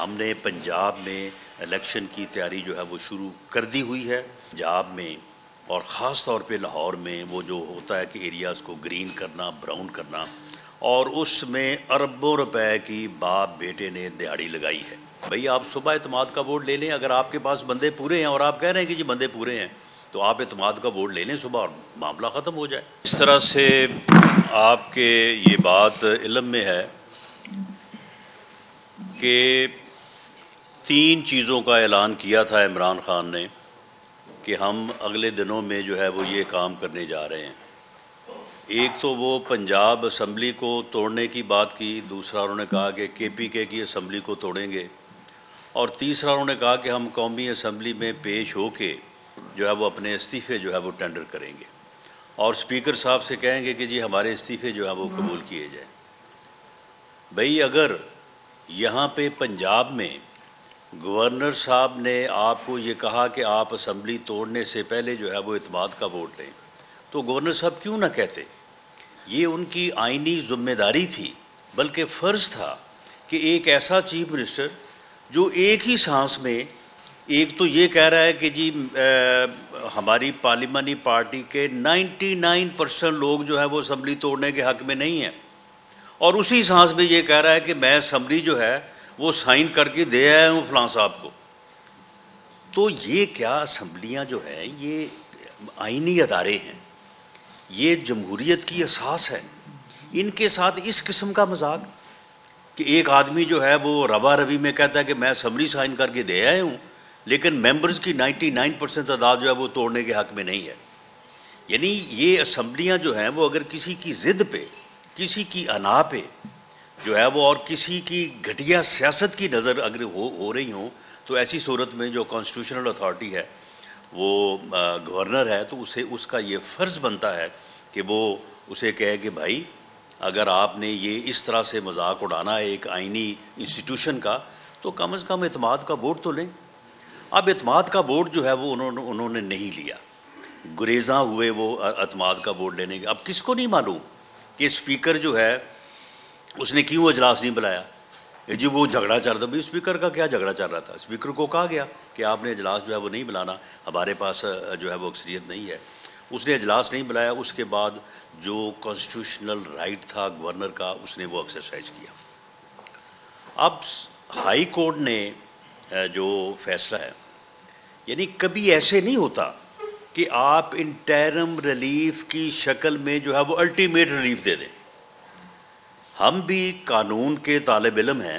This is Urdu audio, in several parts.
ہم نے پنجاب میں الیکشن کی تیاری جو ہے وہ شروع کر دی ہوئی ہے. پنجاب میں اور خاص طور پہ لاہور میں وہ جو ہوتا ہے کہ ایریاز کو گرین کرنا، براؤن کرنا، اور اس میں اربوں روپے کی باپ بیٹے نے دیہڑی لگائی ہے. بھئی آپ صبح اعتماد کا ووٹ لے لیں، اگر آپ کے پاس بندے پورے ہیں اور آپ کہہ رہے ہیں کہ جی بندے پورے ہیں تو آپ اعتماد کا ووٹ لے لیں صبح اور معاملہ ختم ہو جائے. اس طرح سے آپ کے یہ بات علم میں ہے کہ 3 چیزوں کا اعلان کیا تھا عمران خان نے کہ ہم اگلے دنوں میں جو ہے وہ یہ کام کرنے جا رہے ہیں. ایک تو وہ پنجاب اسمبلی کو توڑنے کی بات کی، دوسرا انہوں نے کہا کہ KPK کی اسمبلی کو توڑیں گے، اور تیسرا انہوں نے کہا کہ ہم قومی اسمبلی میں پیش ہو کے جو ہے وہ اپنے استعفے جو ہے وہ ٹینڈر کریں گے اور اسپیکر صاحب سے کہیں گے کہ جی ہمارے استعفے جو ہے وہ قبول کیے جائیں. بھئی اگر یہاں پہ پنجاب میں گورنر صاحب نے آپ کو یہ کہا کہ آپ اسمبلی توڑنے سے پہلے جو ہے وہ اعتماد کا ووٹ لیں، تو گورنر صاحب کیوں نہ کہتے؟ یہ ان کی آئینی ذمہ داری تھی، بلکہ فرض تھا کہ ایک ایسا چیف منسٹر جو ایک ہی سانس میں ایک تو یہ کہہ رہا ہے کہ جی ہماری پارلیمانی پارٹی کے 99% لوگ جو ہے وہ اسمبلی توڑنے کے حق میں نہیں ہیں، اور اسی سانس میں یہ کہہ رہا ہے کہ میں اسمبلی جو ہے وہ سائن کر کے دے آیا ہوں فلاں صاحب کو. تو یہ کیا اسمبلیاں جو ہیں یہ آئینی ادارے ہیں، یہ جمہوریت کی اساس ہے، ان کے ساتھ اس قسم کا مذاق کہ ایک آدمی جو ہے وہ روا روی میں کہتا ہے کہ میں اسمبلی سائن کر کے دے آیا ہوں لیکن ممبرز کی 99% تعداد جو ہے وہ توڑنے کے حق میں نہیں ہے. یعنی یہ اسمبلیاں جو ہیں وہ اگر کسی کی ضد پہ، کسی کی انا پہ جو ہے وہ اور کسی کی گھٹیا سیاست کی نظر اگر ہو رہی ہوں تو ایسی صورت میں جو کانسٹیٹیوشنل اتھارٹی ہے وہ گورنر ہے تو اس کا یہ فرض بنتا ہے کہ وہ اسے کہے کہ بھائی اگر آپ نے یہ اس طرح سے مذاق اڑانا ہے ایک آئینی انسٹیٹیوشن کا تو کم از کم اعتماد کا ووٹ تو لیں. اب اعتماد کا ووٹ جو ہے وہ انہوں نے نہیں لیا، گریزاں ہوئے وہ اعتماد کا ووٹ لینے کے. اب کس کو نہیں معلوم کہ اسپیکر جو ہے اس نے کیوں اجلاس نہیں بلایا؟ جی وہ جھگڑا چل رہا تھا. اسپیکر کا کیا جھگڑا چل رہا تھا؟ اسپیکر کو کہا گیا کہ آپ نے اجلاس جو ہے وہ نہیں بلانا، ہمارے پاس جو ہے وہ اکثریت نہیں ہے. اس نے اجلاس نہیں بلایا، اس کے بعد جو کانسٹیٹیوشنل رائٹ تھا گورنر کا اس نے وہ ایکسرسائز کیا. اب ہائی کورٹ نے جو فیصلہ ہے، یعنی کبھی ایسے نہیں ہوتا کہ آپ انٹرم ریلیف کی شکل میں جو ہے وہ الٹیمیٹ ریلیف دے دیں. ہم بھی قانون کے طالب علم ہیں،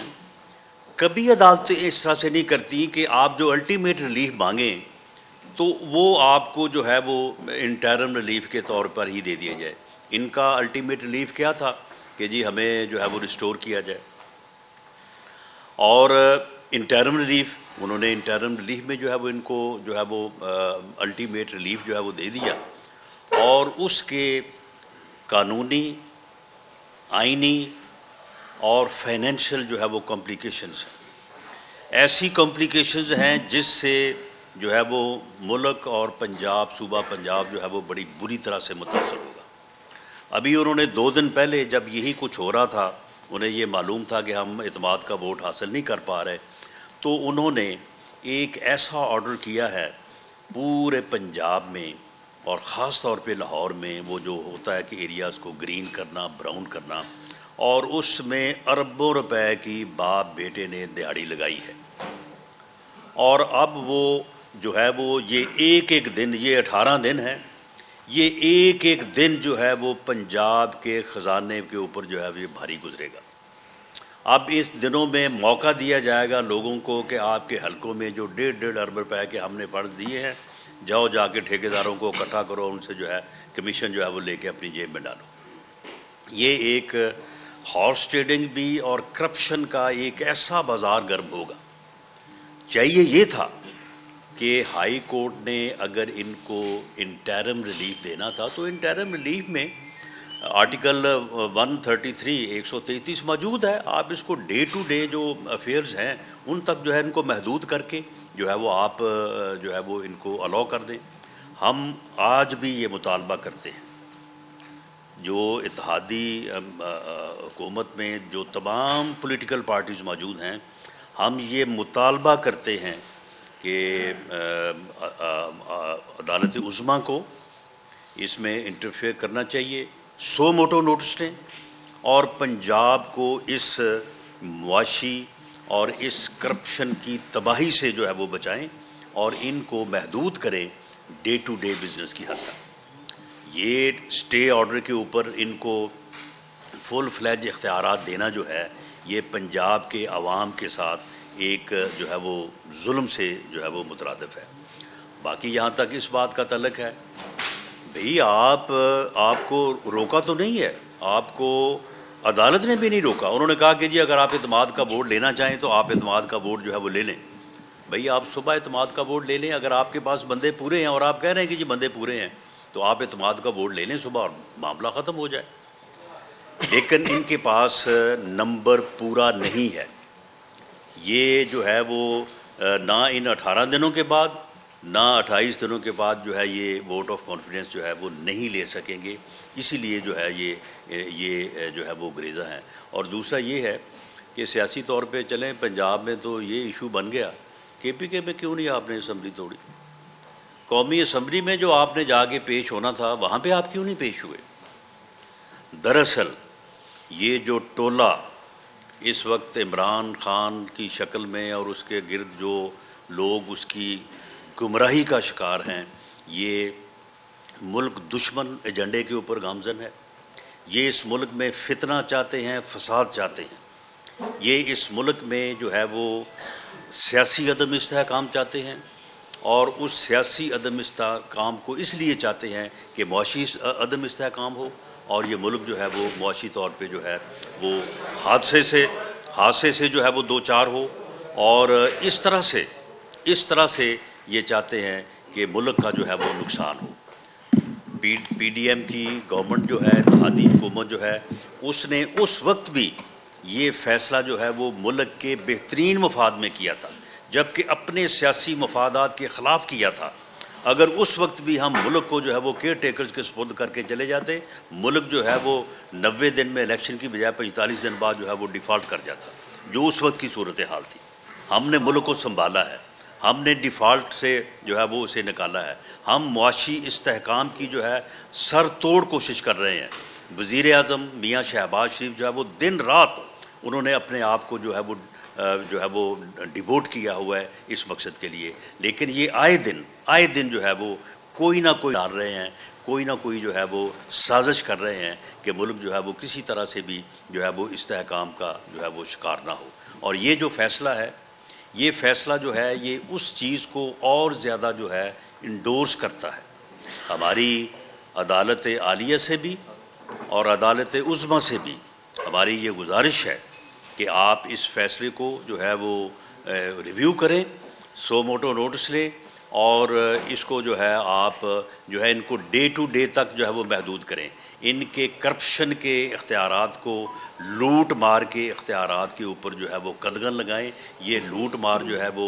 کبھی عدالتیں اس طرح سے نہیں کرتی کہ آپ جو الٹیمیٹ ریلیف مانگیں تو وہ آپ کو جو ہے وہ انٹرم ریلیف کے طور پر ہی دے دیا جائے. ان کا الٹیمیٹ ریلیف کیا تھا کہ جی ہمیں جو ہے وہ ریسٹور کیا جائے، اور انٹرم ریلیف انہوں نے انٹرم ریلیف میں جو ہے وہ ان کو جو ہے وہ الٹیمیٹ ریلیف جو ہے وہ دے دیا، اور اس کے قانونی، آئینی اور فائنینشیل جو ہے وہ کمپلیکیشنز ہیں. ایسی کمپلیکیشنز ہیں جس سے جو ہے وہ ملک اور پنجاب، صوبہ پنجاب جو ہے وہ بڑی بری طرح سے متاثر ہوگا. ابھی انہوں نے 2 دن پہلے جب یہی کچھ ہو رہا تھا، انہیں یہ معلوم تھا کہ ہم اعتماد کا ووٹ حاصل نہیں کر پا رہے، تو انہوں نے ایک ایسا آرڈر کیا ہے پورے پنجاب میں اور خاص طور پہ لاہور میں وہ جو ہوتا ہے کہ ایریاز کو گرین کرنا، براؤن کرنا، اور اس میں اربوں روپے کی باپ بیٹے نے دیہڑی لگائی ہے. اور اب وہ جو ہے وہ یہ ایک دن، یہ 18 دن ہے، یہ ایک دن جو ہے وہ پنجاب کے خزانے کے اوپر جو ہے وہ یہ بھاری گزرے گا. اب اس دنوں میں موقع دیا جائے گا لوگوں کو کہ آپ کے حلقوں میں جو 1.5 ارب روپے کے ہم نے فرض دیے ہیں، جاؤ جا کے ٹھیکیداروں کو اکٹھا کرو، ان سے جو ہے کمیشن جو ہے وہ لے کے اپنی جیب میں ڈالو. یہ ایک ہارس ٹریڈنگ بھی اور کرپشن کا ایک ایسا بازار گرم ہوگا. چاہیے یہ تھا کہ ہائی کورٹ نے اگر ان کو انٹرم ریلیف دینا تھا تو انٹرم ریلیف میں آرٹیکل 133 133 موجود ہے. آپ اس کو ڈے ٹو ڈے جو افیئرز ہیں ان تک جو ہے ان کو محدود کر کے جو ہے وہ آپ جو ہے وہ ان کو الاؤ کر دیں. ہم آج بھی یہ مطالبہ کرتے ہیں، جو اتحادی حکومت میں جو تمام پولیٹیکل پارٹیز موجود ہیں، ہم یہ مطالبہ کرتے ہیں کہ عدالت عظمیٰ کو اس میں انٹرفیئر کرنا چاہیے، سو موٹو نوٹس لیں اور پنجاب کو اس معاشی اور اس کرپشن کی تباہی سے جو ہے وہ بچائیں اور ان کو محدود کریں ڈے ٹو ڈے بزنس کی حد تک۔ یہ سٹے آرڈر کے اوپر ان کو فل فلیج اختیارات دینا جو ہے یہ پنجاب کے عوام کے ساتھ ایک جو ہے وہ ظلم سے جو ہے وہ مترادف ہے۔ باقی یہاں تک اس بات کا تعلق ہے، بھئی آپ کو روکا تو نہیں ہے، آپ کو عدالت نے بھی نہیں روکا۔ انہوں نے کہا کہ جی اگر آپ اعتماد کا ووٹ لینا چاہیں تو آپ اعتماد کا ووٹ جو ہے وہ لے لیں۔ بھئی آپ صبح اعتماد کا ووٹ لے لیں، اگر آپ کے پاس بندے پورے ہیں اور آپ کہہ رہے ہیں کہ جی بندے پورے ہیں تو آپ اعتماد کا ووٹ لے لیں صبح اور معاملہ ختم ہو جائے۔ لیکن ان کے پاس نمبر پورا نہیں ہے۔ یہ جو ہے وہ نہ ان 18 دنوں کے بعد نہ 28 دنوں کے بعد جو ہے یہ ووٹ آف کانفیڈنس جو ہے وہ نہیں لے سکیں گے، اسی لیے جو ہے یہ جو ہے وہ گریزاں ہیں۔ اور دوسرا یہ ہے کہ سیاسی طور پہ چلیں پنجاب میں تو یہ ایشو بن گیا، کے پی کے میں کیوں نہیں آپ نے اسمبلی توڑی؟ قومی اسمبلی میں جو آپ نے جا کے پیش ہونا تھا وہاں پہ آپ کیوں نہیں پیش ہوئے؟ دراصل یہ جو ٹولہ اس وقت عمران خان کی شکل میں اور اس کے گرد جو لوگ اس کی گمراہی کا شکار ہیں، یہ ملک دشمن ایجنڈے کے اوپر گامزن ہے۔ یہ اس ملک میں فتنہ چاہتے ہیں، فساد چاہتے ہیں۔ یہ اس ملک میں جو ہے وہ سیاسی عدم استحکام چاہتے ہیں، اور اس سیاسی عدم استحکام کو اس لیے چاہتے ہیں کہ معاشی عدم استحکام ہو اور یہ ملک جو ہے وہ معاشی طور پہ جو ہے وہ حادثے سے جو ہے وہ دو چار ہو، اور اس طرح سے یہ چاہتے ہیں کہ ملک کا جو ہے وہ نقصان ہو۔ پی ڈی ایم کی گورنمنٹ جو ہے، اتحادی حکومت جو ہے، اس نے اس وقت بھی یہ فیصلہ جو ہے وہ ملک کے بہترین مفاد میں کیا تھا، جبکہ اپنے سیاسی مفادات کے خلاف کیا تھا۔ اگر اس وقت بھی ہم ملک کو جو ہے وہ کیئر ٹیکرز کے سپرد کر کے چلے جاتے، ملک جو ہے وہ 90 دن میں الیکشن کی بجائے 45 دن بعد جو ہے وہ ڈیفالٹ کر جاتا، جو اس وقت کی صورتحال تھی۔ ہم نے ملک کو سنبھالا ہے، ہم نے ڈیفالٹ سے جو ہے وہ اسے نکالا ہے، ہم معاشی استحکام کی جو ہے سر توڑ کوشش کر رہے ہیں۔ وزیر اعظم میاں شہباز شریف جو ہے وہ دن رات انہوں نے اپنے آپ کو جو ہے وہ ڈیووٹ کیا ہوا ہے اس مقصد کے لیے، لیکن یہ آئے دن جو ہے وہ کوئی نہ کوئی ڈال رہے ہیں، کوئی نہ کوئی جو ہے وہ سازش کر رہے ہیں کہ ملک جو ہے وہ کسی طرح سے بھی جو ہے وہ استحکام کا جو ہے وہ شکار نہ ہو۔ اور یہ جو فیصلہ ہے، یہ فیصلہ جو ہے یہ اس چیز کو اور زیادہ جو ہے انڈورس کرتا ہے۔ ہماری عدالت عالیہ سے بھی اور عدالت عظمیٰ سے بھی ہماری یہ گزارش ہے کہ آپ اس فیصلے کو جو ہے وہ ریویو کریں، سو موٹو نوٹس لیں، اور اس کو جو ہے آپ جو ہے ان کو ڈے ٹو ڈے تک جو ہے وہ محدود کریں۔ ان کے کرپشن کے اختیارات کو، لوٹ مار کے اختیارات کے اوپر جو ہے وہ قدغن لگائیں۔ یہ لوٹ مار جو ہے وہ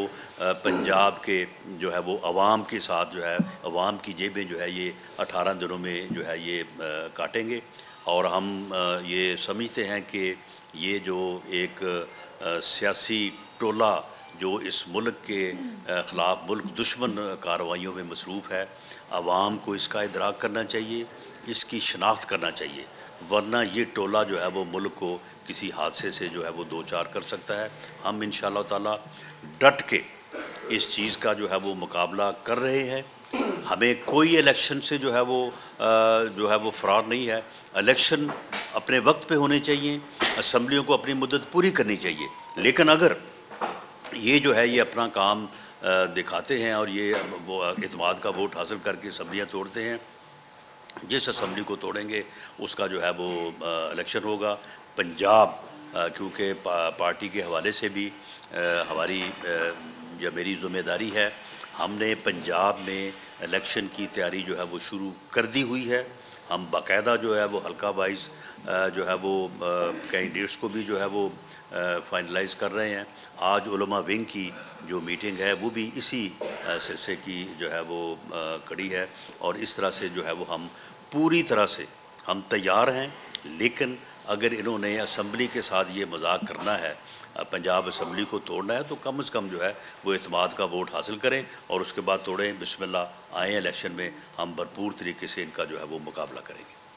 پنجاب کے جو ہے وہ عوام کے ساتھ جو ہے عوام کی جیبیں جو ہے یہ 18 دنوں میں جو ہے یہ کاٹیں گے، اور ہم یہ سمجھتے ہیں کہ یہ جو ایک سیاسی ٹولہ جو اس ملک کے خلاف ملک دشمن کارروائیوں میں مصروف ہے، عوام کو اس کا ادراک کرنا چاہیے، اس کی شناخت کرنا چاہیے، ورنہ یہ ٹولہ جو ہے وہ ملک کو کسی حادثے سے جو ہے وہ دو چار کر سکتا ہے۔ ہم انشاءاللہ تعالی ڈٹ کے اس چیز کا جو ہے وہ مقابلہ کر رہے ہیں۔ ہمیں کوئی الیکشن سے جو ہے وہ فرار نہیں ہے۔ الیکشن اپنے وقت پہ ہونے چاہیے، اسمبلیوں کو اپنی مدت پوری کرنی چاہیے، لیکن اگر یہ جو ہے یہ اپنا کام دکھاتے ہیں اور یہ اعتماد کا ووٹ حاصل کر کے اسمبلیاں توڑتے ہیں، جس اسمبلی کو توڑیں گے اس کا جو ہے وہ الیکشن ہوگا۔ پنجاب کیونکہ پارٹی کے حوالے سے بھی ہماری یا میری ذمہ داری ہے، ہم نے پنجاب میں الیکشن کی تیاری جو ہے وہ شروع کر دی ہوئی ہے۔ ہم باقاعدہ جو ہے وہ حلقہ وائز جو ہے وہ کینڈیڈیٹس کو بھی جو ہے وہ فائنلائز کر رہے ہیں۔ آج علماء ونگ کی جو میٹنگ ہے وہ بھی اسی سلسلے کی جو ہے وہ کڑی ہے، اور اس طرح سے جو ہے وہ ہم پوری طرح سے ہم تیار ہیں، لیکن اگر انہوں نے اسمبلی کے ساتھ یہ مذاق کرنا ہے، پنجاب اسمبلی کو توڑنا ہے، تو کم از کم جو ہے وہ اعتماد کا ووٹ حاصل کریں اور اس کے بعد توڑیں۔ بسم اللہ، آئیں الیکشن میں ہم بھرپور طریقے سے ان کا جو ہے وہ مقابلہ کریں گے۔